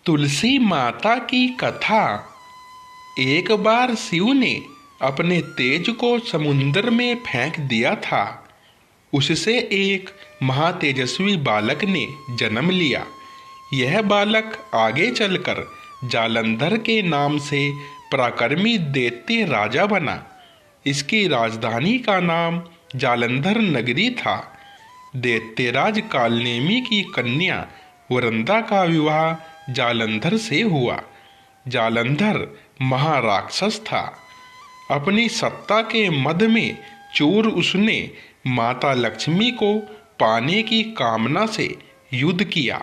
तुलसी माता की कथा। एक बार शिव ने अपने तेज को समुद्र में फेंक दिया था। उससे एक महातेजस्वी बालक ने जन्म लिया। यह बालक आगे चलकर जालंधर के नाम से पराक्रमी दैत्य राजा बना। इसकी राजधानी का नाम जालंधर नगरी था। दैत्यराज कालनेमी की कन्या वरंदा का विवाह जालंधर से हुआ। जालंधर महाराक्षस था। अपनी सत्ता के मद में चूर उसने माता लक्ष्मी को पाने की कामना से युद्ध किया,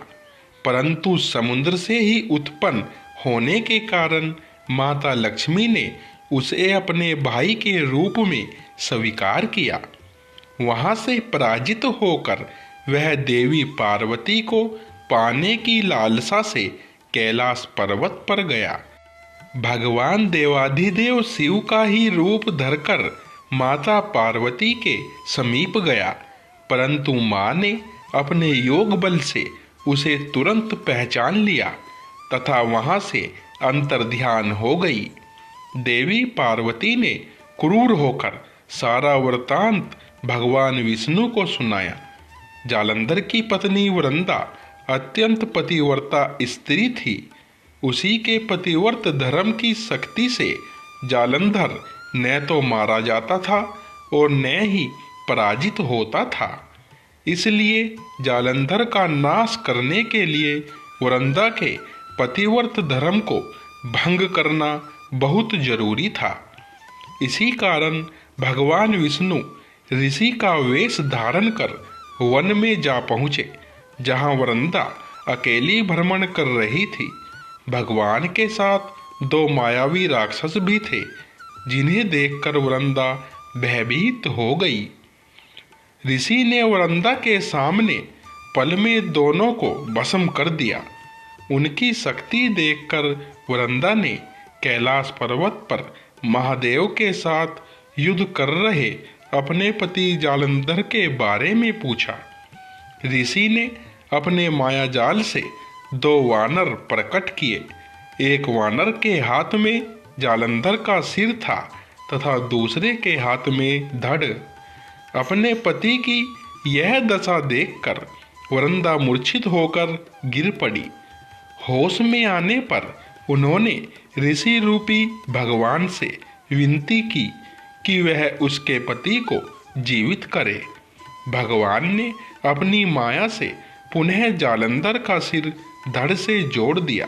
परंतु समुद्र से ही उत्पन्न होने के कारण माता लक्ष्मी ने उसे अपने भाई के रूप में स्वीकार किया। वहां से पराजित होकर वह देवी पार्वती को पाने की लालसा से कैलाश पर्वत पर गया। भगवान देवाधिदेव शिव का ही रूप धरकर माता पार्वती के समीप गया, परंतु मां ने अपने योग बल से उसे तुरंत पहचान लिया तथा वहां से अंतर्ध्यान हो गई। देवी पार्वती ने क्रूर होकर सारा वृतांत भगवान विष्णु को सुनाया। जालंधर की पत्नी वरंदा अत्यंत पतिव्रता स्त्री थी। उसी के पतिव्रत धर्म की शक्ति से जालंधर न तो मारा जाता था और न ही पराजित होता था। इसलिए जालंधर का नाश करने के लिए वरंदा के पतिव्रत धर्म को भंग करना बहुत जरूरी था। इसी कारण भगवान विष्णु ऋषि का वेश धारण कर वन में जा पहुँचे, जहाँ वरंदा अकेली भ्रमण कर रही थी। भगवान के साथ दो मायावी राक्षस भी थे, जिन्हें देखकर वरंदा भयभीत हो गई। ऋषि ने वरंदा के सामने पल में दोनों को भस्म कर दिया। उनकी शक्ति देखकर वरंदा ने कैलाश पर्वत पर महादेव के साथ युद्ध कर रहे अपने पति जालंधर के बारे में पूछा। ऋषि ने अपने माया जाल से दो वानर प्रकट किए। एक वानर के हाथ में जालंधर का सिर था तथा दूसरे के हाथ में धड़। अपने पति की यह दशा देखकर वरंदा मूर्छित होकर गिर पड़ी। होश में आने पर उन्होंने ऋषि रूपी भगवान से विनती की कि वह उसके पति को जीवित करे। भगवान ने अपनी माया से पुनः जालंधर का सिर धड़ से जोड़ दिया,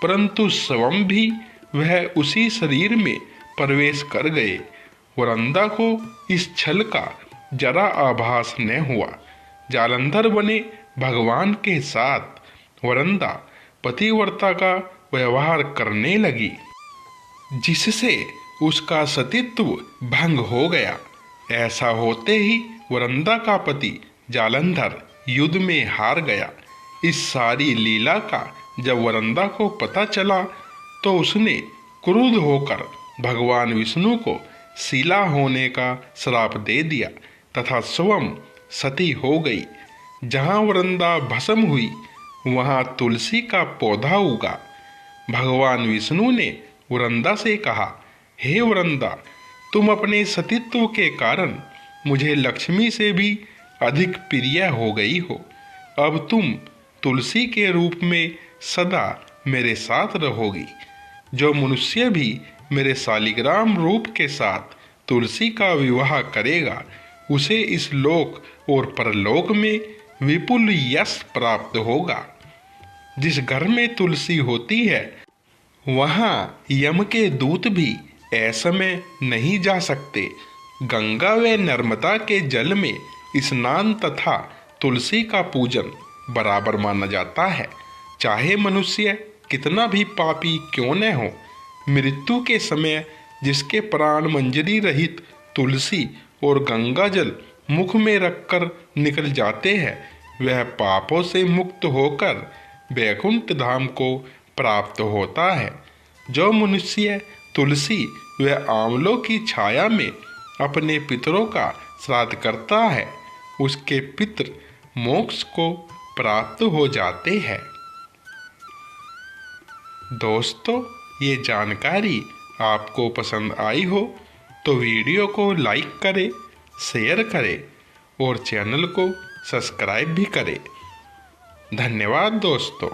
परंतु स्वयं भी वह उसी शरीर में प्रवेश कर गए। वरंदा को इस छल का जरा आभास न हुआ। जालंधर बने भगवान के साथ वरंदा पतिव्रता का व्यवहार करने लगी, जिससे उसका सतीत्व भंग हो गया। ऐसा होते ही वरंदा का पति जालंधर युद्ध में हार गया। इस सारी लीला का जब वरंदा को पता चला तो उसने क्रुद्ध होकर भगवान विष्णु को शिला होने का श्राप दे दिया तथा स्वयं सती हो गई। जहाँ वरंदा भस्म हुई वहाँ तुलसी का पौधा उगा। भगवान विष्णु ने वरंदा से कहा, हे वरंदा, तुम अपने सतीत्व के कारण मुझे लक्ष्मी से भी अधिक प्रिय हो गई हो। अब तुम तुलसी के रूप में सदा मेरे साथ रहोगी। जो मनुष्य भी मेरे शालिग्राम रूप के साथ तुलसी का विवाह करेगा, उसे इस लोक और परलोक में विपुल यश प्राप्त होगा। जिस घर में तुलसी होती है, वहाँ यम के दूत भी असमय नहीं जा सकते। गंगा व नर्मदा के जल में स्नान तथा तुलसी का पूजन बराबर माना जाता है। चाहे मनुष्य कितना भी पापी क्यों न हो, मृत्यु के समय जिसके प्राण मंजरी रहित तुलसी और गंगा जल मुख में रखकर निकल जाते हैं, वह पापों से मुक्त होकर वैकुंठ धाम को प्राप्त होता है। जो मनुष्य तुलसी व आंवलों की छाया में अपने पितरों का श्राद्ध करता है, उसके पितृ मोक्ष को प्राप्त हो जाते हैं। दोस्तों, ये जानकारी आपको पसंद आई हो तो वीडियो को लाइक करें, शेयर करें और चैनल को सब्सक्राइब भी करें। धन्यवाद दोस्तों।